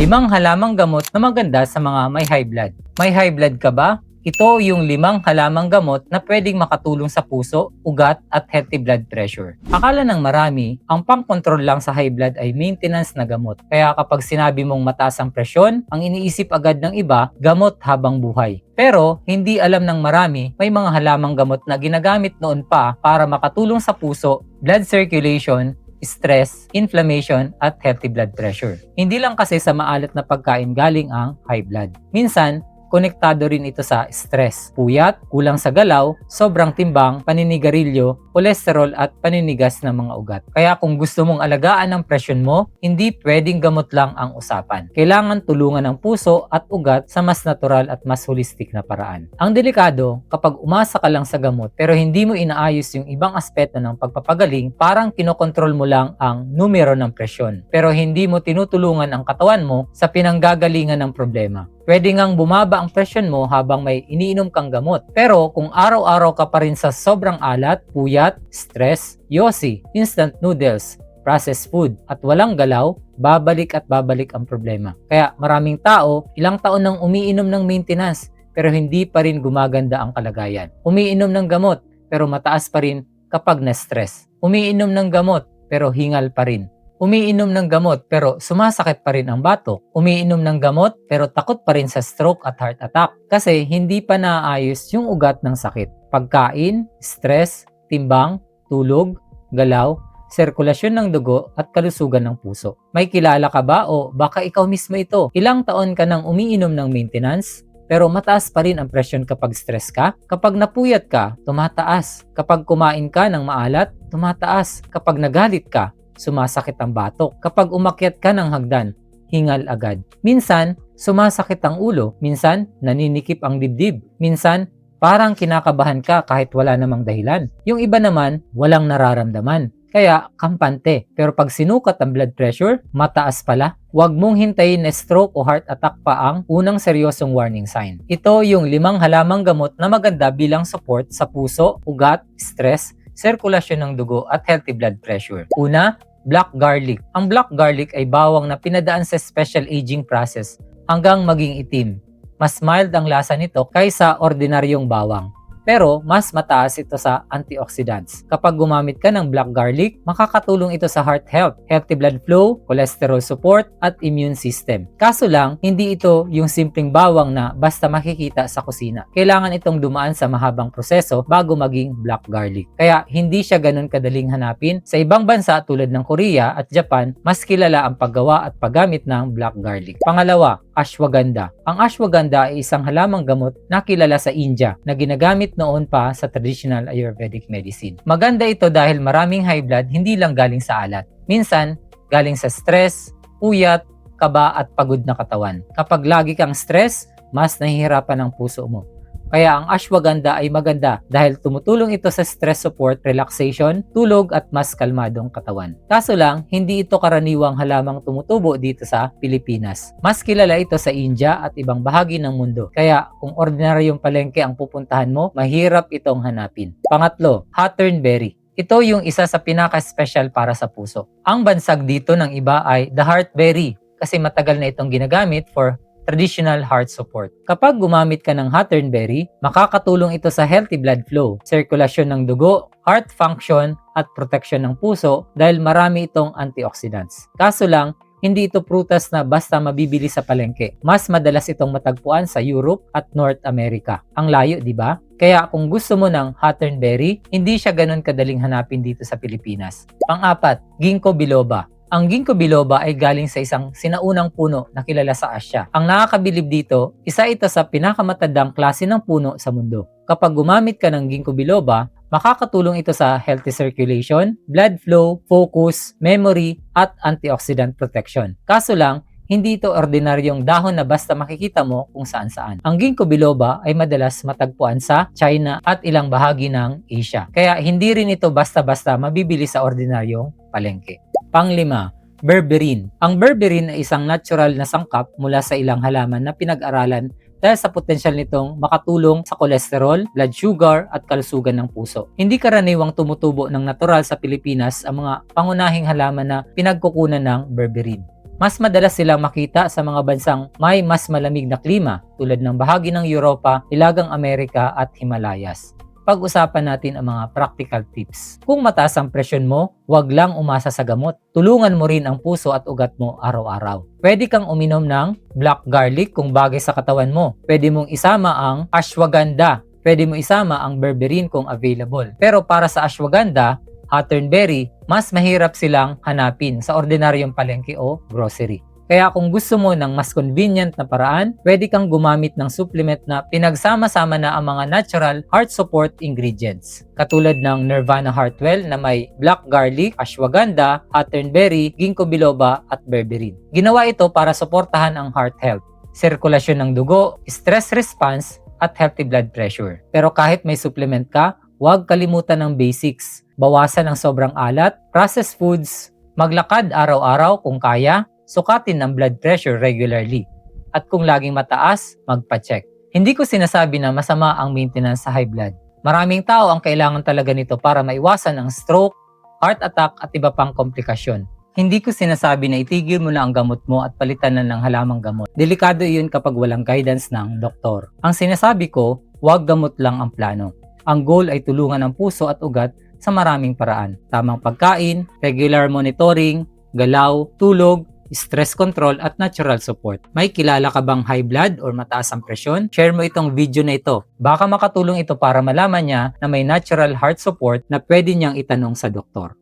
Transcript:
5 halamang gamot na maganda sa mga may high blood. May high blood ka ba? Ito yung 5 halamang gamot na pwedeng makatulong sa puso, ugat at healthy blood pressure. Akala ng marami, ang pang-control lang sa high blood ay maintenance na gamot. Kaya kapag sinabi mong mataas ang presyon, ang iniisip agad ng iba, gamot habang buhay. Pero hindi alam ng marami, may mga halamang gamot na ginagamit noon pa para makatulong sa puso, blood circulation, stress, inflammation, at healthy blood pressure. Hindi lang kasi sa maalat na pagkain galing ang high blood. Minsan, konektado rin ito sa stress, puyat, kulang sa galaw, sobrang timbang, paninigarilyo, kolesterol at paninigas ng mga ugat. Kaya kung gusto mong alagaan ang presyon mo, hindi pwedeng gamot lang ang usapan. Kailangan tulungan ng puso at ugat sa mas natural at mas holistic na paraan. Ang delikado, kapag umasa ka lang sa gamot pero hindi mo inaayos yung ibang aspeto ng pagpapagaling, parang kinokontrol mo lang ang numero ng presyon. Pero hindi mo tinutulungan ang katawan mo sa pinanggagalingan ng problema. Pwede ngang bumaba ang presyon mo habang may iniinom kang gamot. Pero kung araw-araw ka pa rin sa sobrang alat, puyat, stress, yosi, instant noodles, processed food, at walang galaw, babalik at babalik ang problema. Kaya maraming tao, ilang taon nang umiinom ng maintenance, pero hindi pa rin gumaganda ang kalagayan. Umiinom ng gamot, pero mataas pa rin kapag na-stress. Umiinom ng gamot, pero hingal pa rin. Umiinom ng gamot pero sumasakit pa rin ang batok. Umiinom ng gamot pero takot pa rin sa stroke at heart attack kasi hindi pa naayos yung ugat ng sakit. Pagkain, stress, timbang, tulog, galaw, sirkulasyon ng dugo at kalusugan ng puso. May kilala ka ba o baka ikaw mismo ito? Ilang taon ka nang umiinom ng maintenance? Pero mataas pa rin ang presyon kapag stress ka. Kapag napuyat ka, tumataas. Kapag kumain ka ng maalat, tumataas. Kapag nagalit ka, sumasakit ang batok. Kapag umakyat ka ng hagdan, hingal agad. Minsan, sumasakit ang ulo. Minsan, naninikip ang dibdib. Minsan, parang kinakabahan ka kahit wala namang dahilan. Yung iba naman, walang nararamdaman. Kaya, kampante. Pero pag sinukat ang blood pressure, mataas pala. Huwag mong hintayin na stroke o heart attack pa ang unang seryosong warning sign. Ito yung 5 halamang gamot na maganda bilang support sa puso, ugat, stress, sirkulasyon ng dugo at healthy blood pressure. Una, black garlic. Ang black garlic ay bawang na pinadaan sa special aging process hanggang maging itim. Mas mild ang lasa nito kaysa ordinaryong bawang. Pero mas mataas ito sa antioxidants. Kapag gumamit ka ng black garlic, makakatulong ito sa heart health, healthy blood flow, cholesterol support, at immune system. Kaso lang, hindi ito yung simpleng bawang na basta makikita sa kusina. Kailangan itong dumaan sa mahabang proseso bago maging black garlic. Kaya hindi siya ganun kadaling hanapin. Sa ibang bansa tulad ng Korea at Japan, mas kilala ang paggawa at paggamit ng black garlic. Pangalawa, ashwagandha. Ang ashwagandha ay isang halamang gamot na kilala sa India na ginagamit noon pa sa traditional Ayurvedic medicine. Maganda ito dahil maraming high blood hindi lang galing sa alat. Minsan, galing sa stress, puyat, kaba at pagod na katawan. Kapag lagi kang stress, mas nahihirapan ang puso mo. Kaya ang ashwagandha ay maganda dahil tumutulong ito sa stress support, relaxation, tulog at mas kalmadong katawan. Kaso lang, hindi ito karaniwang halamang tumutubo dito sa Pilipinas. Mas kilala ito sa India at ibang bahagi ng mundo. Kaya kung ordinaryong palengke ang pupuntahan mo, mahirap itong hanapin. Pangatlo, hawthornberry. Ito yung isa sa pinaka-special para sa puso. Ang bansag dito ng iba ay the heartberry kasi matagal na itong ginagamit for traditional heart support. Kapag gumamit ka ng hawthornberry, makakatulong ito sa healthy blood flow, sirkulasyon ng dugo, heart function, at protection ng puso dahil marami itong antioxidants. Kaso lang, hindi ito prutas na basta mabibili sa palengke. Mas madalas itong matagpuan sa Europe at North America. Ang layo, di ba? Kaya kung gusto mo ng hawthornberry, hindi siya ganun kadaling hanapin dito sa Pilipinas. Pang-apat, ginkgo biloba. Ang ginkgo biloba ay galing sa isang sinaunang puno na kilala sa Asya. Ang nakakabilib dito, isa ito sa pinakamatandang klase ng puno sa mundo. Kapag gumamit ka ng ginkgo biloba, makakatulong ito sa healthy circulation, blood flow, focus, memory, at antioxidant protection. Kaso lang, hindi ito ordinaryong dahon na basta makikita mo kung saan-saan. Ang ginkgo biloba ay madalas matagpuan sa China at ilang bahagi ng Asia. Kaya hindi rin ito basta-basta mabibili sa ordinaryong palengke. Pang-5, berberine. Ang berberine ay isang natural na sangkap mula sa ilang halaman na pinag-aralan dahil sa potensyal nitong makatulong sa kolesterol, blood sugar at kalusugan ng puso. Hindi karaniwang tumutubo ng natural sa Pilipinas ang mga pangunahing halaman na pinagkukunan ng berberine. Mas madalas silang makita sa mga bansang may mas malamig na klima tulad ng bahagi ng Europa, Hilagang Amerika at Himalayas. Pag-usapan natin ang mga practical tips. Kung mataas ang presyon mo, huwag lang umasa sa gamot. Tulungan mo rin ang puso at ugat mo araw-araw. Pwede kang uminom ng black garlic kung bagay sa katawan mo. Pwede mong isama ang ashwagandha. Pwede mo isama ang berberine kung available. Pero para sa ashwagandha, hawthornberry, mas mahirap silang hanapin sa ordinaryong palengke o grocery. Kaya kung gusto mo ng mas convenient na paraan, pwede kang gumamit ng supplement na pinagsama-sama na ang mga natural heart support ingredients. Katulad ng Nirvana Heartwell na may black garlic, ashwagandha, hawthornberry, ginkgo biloba at berberine. Ginawa ito para suportahan ang heart health, sirkulasyon ng dugo, stress response, at healthy blood pressure. Pero kahit may supplement ka, huwag kalimutan ng basics. Bawasan ang sobrang alat, processed foods, maglakad araw-araw kung kaya, sukatin ang blood pressure regularly. At kung laging mataas, magpa-check. Hindi ko sinasabi na masama ang maintenance sa high blood. Maraming tao ang kailangan talaga nito para maiwasan ang stroke, heart attack at iba pang komplikasyon. Hindi ko sinasabi na itigil mo na ang gamot mo at palitan na ng halamang gamot. Delikado iyon kapag walang guidance ng doktor. Ang sinasabi ko, huwag gamot lang ang plano. Ang goal ay tulungan ang puso at ugat sa maraming paraan. Tamang pagkain, regular monitoring, galaw, tulog, stress control at natural support. May kilala ka bang high blood or mataas ang presyon? Share mo itong video na ito. Baka makatulong ito para malaman niya na may natural heart support na pwede niyang itanong sa doktor.